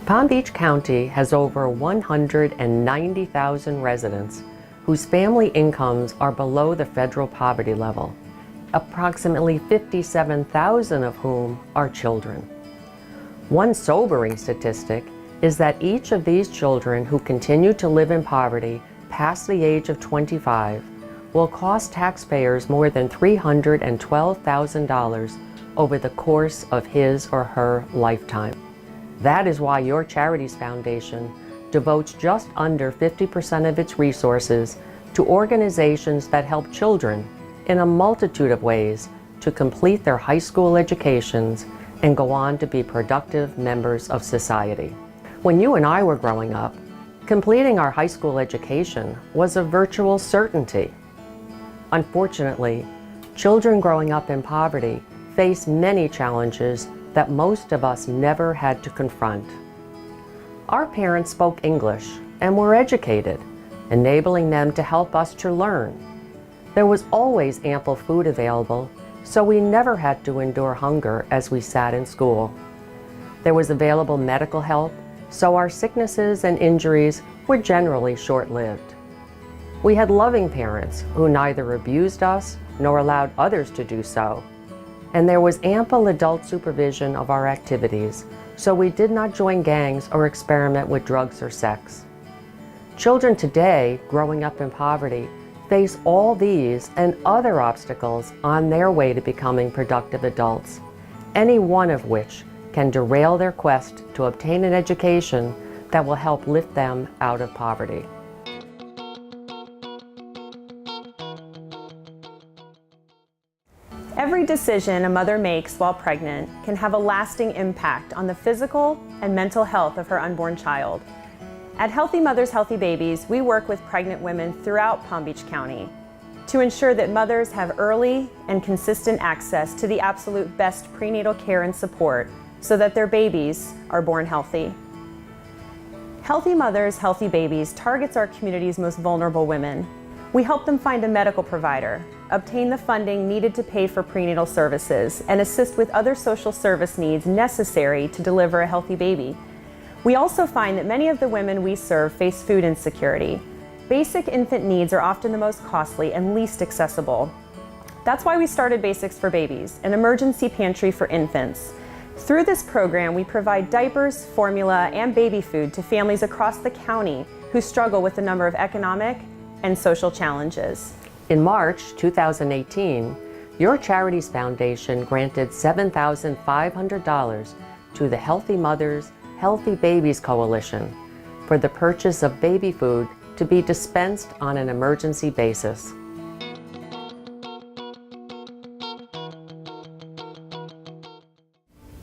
Palm Beach County has over 190,000 residents whose family incomes are below the federal poverty level, approximately 57,000 of whom are children. One sobering statistic is that each of these children who continue to live in poverty past the age of 25 will cost taxpayers more than $312,000 over the course of his or her lifetime. That is why Your Charities Foundation devotes just under 50% of its resources to organizations that help children in a multitude of ways to complete their high school educations and go on to be productive members of society. When you and I were growing up, completing our high school education was a virtual certainty. Unfortunately, children growing up in poverty face many challenges that most of us never had to confront. Our parents spoke English and were educated, enabling them to help us to learn. There was always ample food available, so we never had to endure hunger as we sat in school. There was available medical help, so our sicknesses and injuries were generally short-lived. We had loving parents who neither abused us nor allowed others to do so. And there was ample adult supervision of our activities, so we did not join gangs or experiment with drugs or sex. Children today, growing up in poverty, face all these and other obstacles on their way to becoming productive adults, any one of which can derail their quest to obtain an education that will help lift them out of poverty. Every decision a mother makes while pregnant can have a lasting impact on the physical and mental health of her unborn child. At Healthy Mothers, Healthy Babies, we work with pregnant women throughout Palm Beach County to ensure that mothers have early and consistent access to the absolute best prenatal care and support so that their babies are born healthy. Healthy Mothers, Healthy Babies targets our community's most vulnerable women. We help them find a medical provider, obtain the funding needed to pay for prenatal services, and assist with other social service needs necessary to deliver a healthy baby. We also find that many of the women we serve face food insecurity. Basic infant needs are often the most costly and least accessible. That's why we started Basics for Babies, an emergency pantry for infants. Through this program, we provide diapers, formula, and baby food to families across the county who struggle with a number of economic and social challenges. In March 2018, Your Charities Foundation granted $7,500 to the Healthy Mothers, Healthy Babies Coalition for the purchase of baby food to be dispensed on an emergency basis.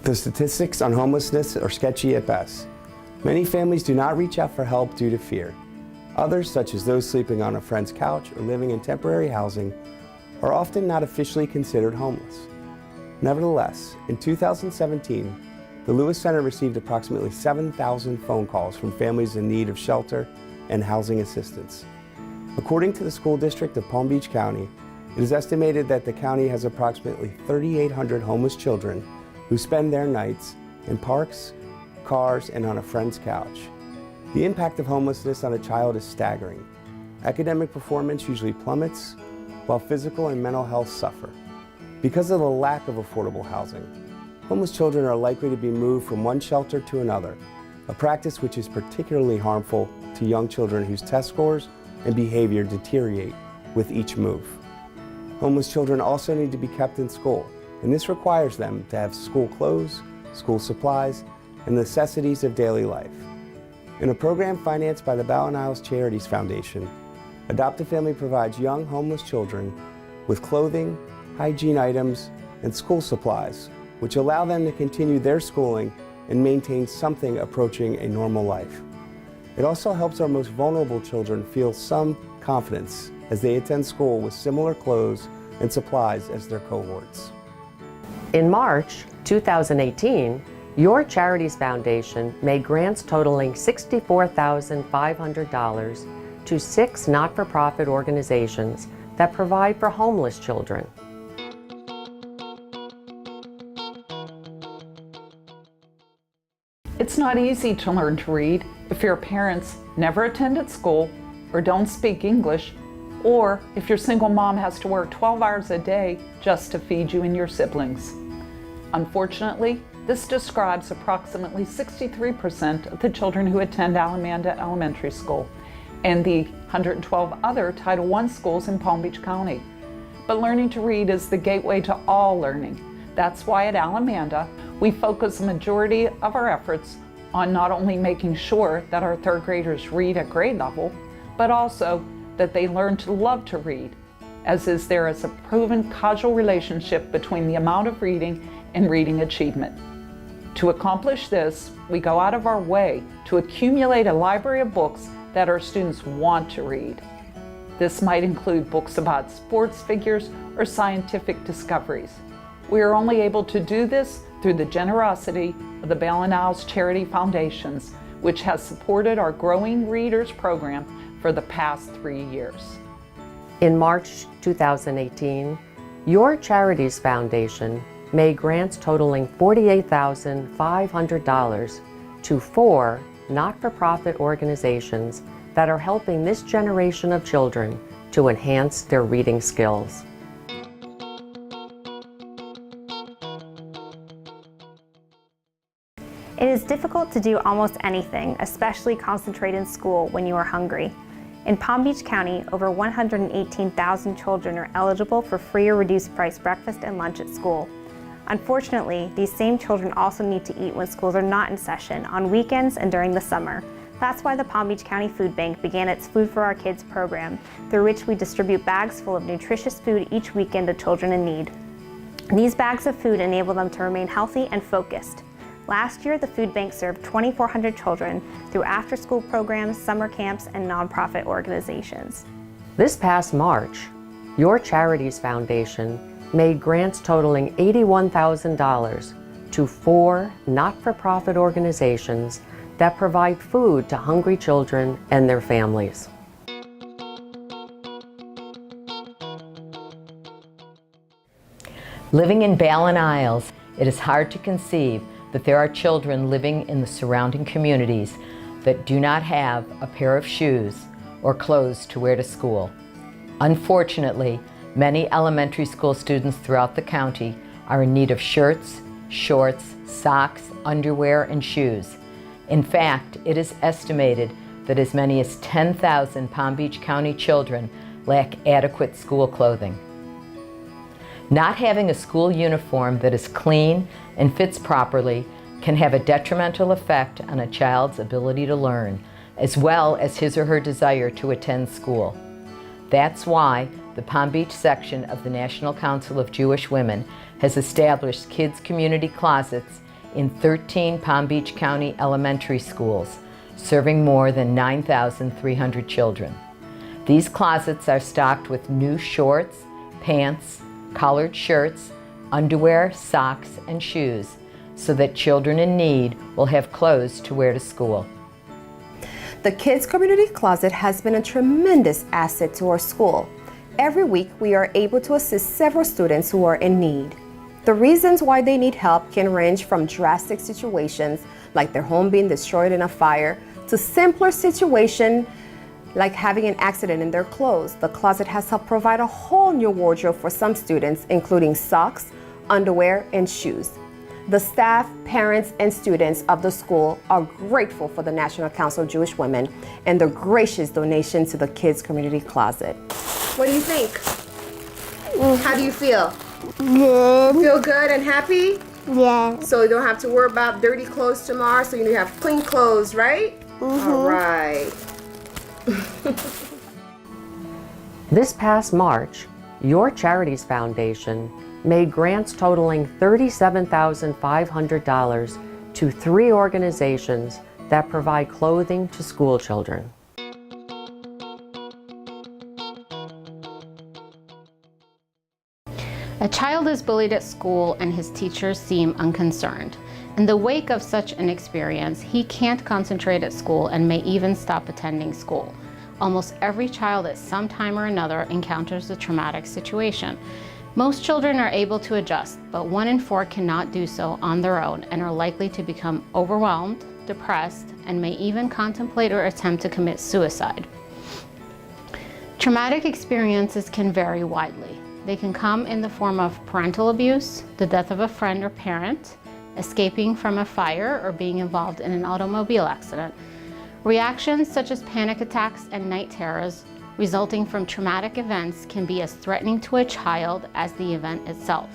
The statistics on homelessness are sketchy at best. Many families do not reach out for help due to fear. Others, such as those sleeping on a friend's couch or living in temporary housing, are often not officially considered homeless. Nevertheless, in 2017, the Lewis Center received approximately 7,000 phone calls from families in need of shelter and housing assistance. According to the School District of Palm Beach County, it is estimated that the county has approximately 3,800 homeless children who spend their nights in parks, cars, and on a friend's couch. The impact of homelessness on a child is staggering. Academic performance usually plummets, while physical and mental health suffer. Because of the lack of affordable housing, homeless children are likely to be moved from one shelter to another, a practice which is particularly harmful to young children whose test scores and behavior deteriorate with each move. Homeless children also need to be kept in school, and this requires them to have school clothes, school supplies, and necessities of daily life. In a program financed by the BallenIsles Charities Foundation, Adopt a Family provides young homeless children with clothing, hygiene items, and school supplies, which allow them to continue their schooling and maintain something approaching a normal life. It also helps our most vulnerable children feel some confidence as they attend school with similar clothes and supplies as their cohorts. In March 2018, Your Charities Foundation made grants totaling $64,500 to 6 not-for-profit organizations that provide for homeless children. It's not easy to learn to read if your parents never attended school or don't speak English, or if your single mom has to work 12 hours a day just to feed you and your siblings. Unfortunately, this describes approximately 63% of the children who attend Alamanda Elementary School and the 112 other Title I schools in Palm Beach County. But learning to read is the gateway to all learning. That's why at Alamanda, we focus the majority of our efforts on not only making sure that our third graders read at grade level, but also that they learn to love to read, as there is a proven causal relationship between the amount of reading and reading achievement. To accomplish this, we go out of our way to accumulate a library of books that our students want to read. This might include books about sports figures or scientific discoveries. We are only able to do this through the generosity of the BallenIsles Charity Foundations, which has supported our Growing Readers program for the past 3 years. In March 2018, your Charities Foundation made grants totaling $48,500 to 4 not-for-profit organizations that are helping this generation of children to enhance their reading skills. It is difficult to do almost anything, especially concentrate in school when you are hungry. In Palm Beach County, over 118,000 children are eligible for free or reduced price breakfast and lunch at school. Unfortunately, these same children also need to eat when schools are not in session, on weekends and during the summer. That's why the Palm Beach County Food Bank began its Food for Our Kids program, through which we distribute bags full of nutritious food each weekend to children in need. These bags of food enable them to remain healthy and focused. Last year, the food bank served 2,400 children through after-school programs, summer camps, and nonprofit organizations. This past March, your Charities Foundation made grants totaling $81,000 to 4 not-for-profit organizations that provide food to hungry children and their families. Living in BallenIsles, it is hard to conceive that there are children living in the surrounding communities that do not have a pair of shoes or clothes to wear to school. Unfortunately, many elementary school students throughout the county are in need of shirts, shorts, socks, underwear, and shoes. In fact, it is estimated that as many as 10,000 Palm Beach County children lack adequate school clothing. Not having a school uniform that is clean and fits properly can have a detrimental effect on a child's ability to learn, as well as his or her desire to attend school. That's why the Palm Beach section of the National Council of Jewish Women has established kids' community closets in 13 Palm Beach County elementary schools, serving more than 9,300 children. These closets are stocked with new shorts, pants, collared shirts, underwear, socks, and shoes, so that children in need will have clothes to wear to school. The Kids Community Closet has been a tremendous asset to our school. Every week, we are able to assist several students who are in need. The reasons why they need help can range from drastic situations, like their home being destroyed in a fire, to simpler situations like having an accident in their clothes. The closet has helped provide a whole new wardrobe for some students, including socks, underwear, and shoes. The staff, parents, and students of the school are grateful for the National Council of Jewish Women and their gracious donation to the Kids Community Closet. What do you think? How do you feel? Good. Feel good and happy? Yeah. So you don't have to worry about dirty clothes tomorrow, so you have clean clothes, right? All right. This past March, your Charities Foundation made grants totaling $37,500 to 3 organizations that provide clothing to school children. A child is bullied at school and his teachers seem unconcerned. In the wake of such an experience, he can't concentrate at school and may even stop attending school. Almost every child at some time or another encounters a traumatic situation. Most children are able to adjust, but 1 in 4 cannot do so on their own and are likely to become overwhelmed, depressed, and may even contemplate or attempt to commit suicide. Traumatic experiences can vary widely. They can come in the form of parental abuse, the death of a friend or parent, escaping from a fire, or being involved in an automobile accident. Reactions such as panic attacks and night terrors resulting from traumatic events can be as threatening to a child as the event itself.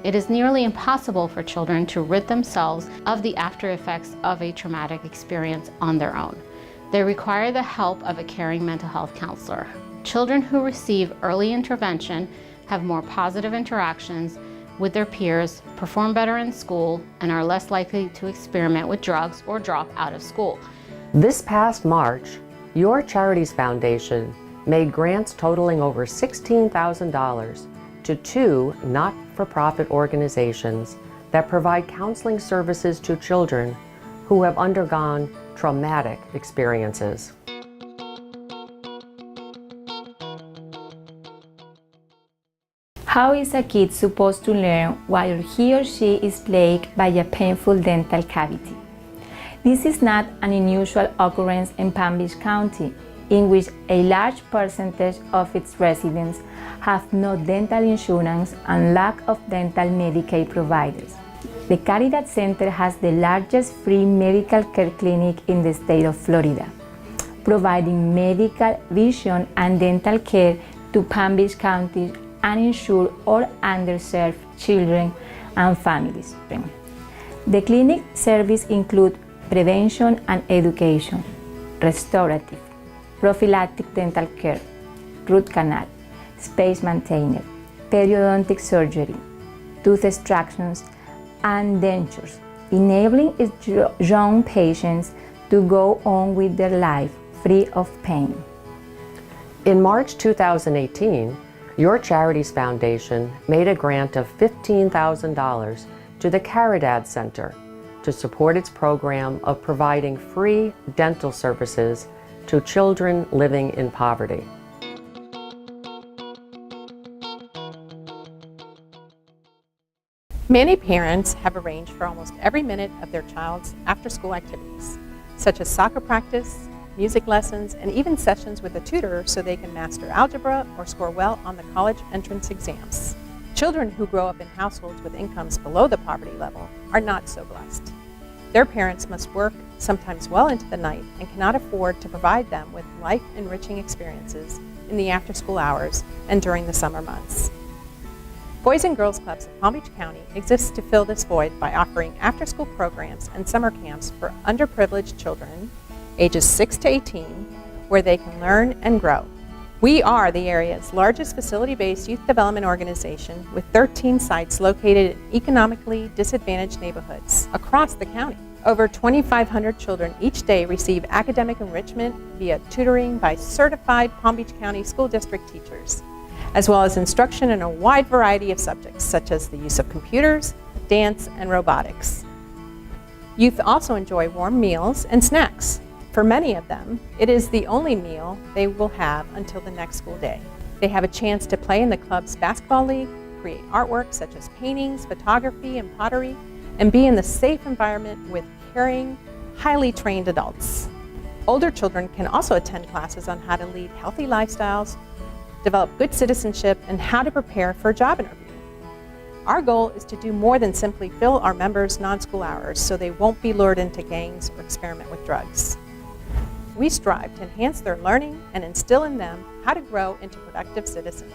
It is nearly impossible for children to rid themselves of the after effects of a traumatic experience on their own. They require the help of a caring mental health counselor. Children who receive early intervention have more positive interactions with their peers, perform better in school, and are less likely to experiment with drugs or drop out of school. This past March, Your Charities Foundation made grants totaling over $16,000 to 2 not-for-profit organizations that provide counseling services to children who have undergone traumatic experiences. How is a kid supposed to learn while he or she is plagued by a painful dental cavity? This is not an unusual occurrence in Palm Beach County, in which a large percentage of its residents have no dental insurance and lack of dental Medicaid providers. The Caridad Center has the largest free medical care clinic in the state of Florida, providing medical, vision, and dental care to Palm Beach County uninsured or underserved children and families. The clinic services include prevention and education, restorative, prophylactic dental care, root canal, space maintainer, periodontic surgery, tooth extractions, and dentures, enabling its young patients to go on with their life free of pain. In March 2018, Your Charities Foundation made a grant of $15,000 to the Caridad Center to support its program of providing free dental services to children living in poverty. Many parents have arranged for almost every minute of their child's after-school activities, such as soccer practice, music lessons, and even sessions with a tutor so they can master algebra or score well on the college entrance exams. Children who grow up in households with incomes below the poverty level are not so blessed. Their parents must work sometimes well into the night and cannot afford to provide them with life-enriching experiences in the after-school hours and during the summer months. Boys and Girls Clubs of Palm Beach County exists to fill this void by offering after-school programs and summer camps for underprivileged children ages 6 to 18, where they can learn and grow. We are the area's largest facility-based youth development organization with 13 sites located in economically disadvantaged neighborhoods across the county. Over 2,500 children each day receive academic enrichment via tutoring by certified Palm Beach County School District teachers, as well as instruction in a wide variety of subjects such as the use of computers, dance, and robotics. Youth also enjoy warm meals and snacks. For many of them, it is the only meal they will have until the next school day. They have a chance to play in the club's basketball league, create artwork such as paintings, photography, and pottery, and be in the safe environment with caring, highly trained adults. Older children can also attend classes on how to lead healthy lifestyles, develop good citizenship, and how to prepare for a job interview. Our goal is to do more than simply fill our members' non-school hours so they won't be lured into gangs or experiment with drugs. We strive to enhance their learning and instill in them how to grow into productive citizens.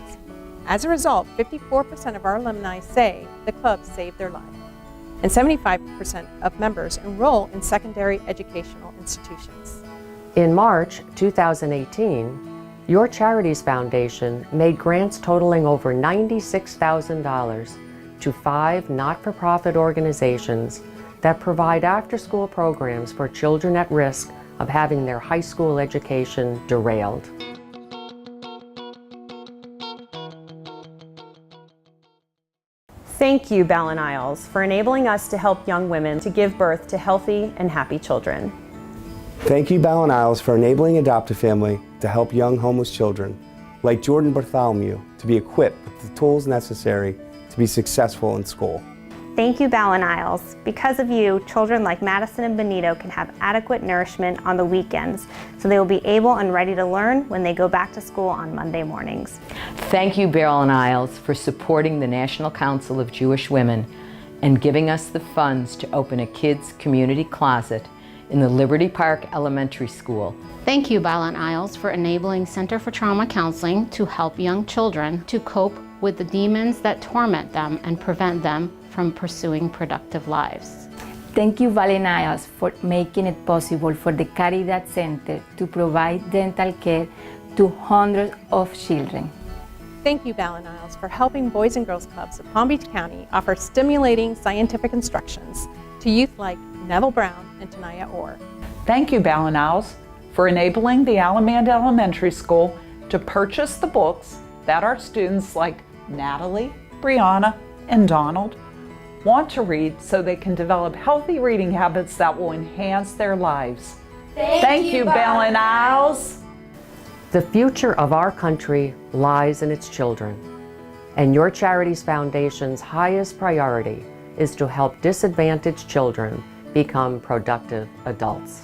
As a result, 54% of our alumni say the club saved their life, and 75% of members enroll in secondary educational institutions. In March 2018, Your Charities Foundation made grants totaling over $96,000 to 5 not-for-profit organizations that provide after-school programs for children at risk of having their high school education derailed. Thank you, BallenIsles, for enabling us to help young women to give birth to healthy and happy children. Thank you, BallenIsles, for enabling Adopt-A-Family to help young homeless children like Jordan Bartholomew to be equipped with the tools necessary to be successful in school. Thank you, BallenIsles. Because of you, children like Madison and Benito can have adequate nourishment on the weekends, so they will be able and ready to learn when they go back to school on Monday mornings. Thank you, BallenIsles, for supporting the National Council of Jewish Women and giving us the funds to open a kids' community closet in the Liberty Park Elementary School. Thank you, BallenIsles, for enabling Center for Trauma Counseling to help young children to cope with the demons that torment them and prevent them from pursuing productive lives. Thank you, BallenIsles, for making it possible for the Caridad Center to provide dental care to hundreds of children. Thank you, BallenIsles, for helping Boys and Girls Clubs of Palm Beach County offer stimulating scientific instructions to youth like Neville Brown and Tanaya Orr. Thank you, BallenIsles, for enabling the Alamanda Elementary School to purchase the books that our students like Natalie, Brianna, and Donald want to read so they can develop healthy reading habits that will enhance their lives. Thank you, BallenIsles. The future of our country lies in its children, and your Charities Foundation's highest priority is to help disadvantaged children become productive adults.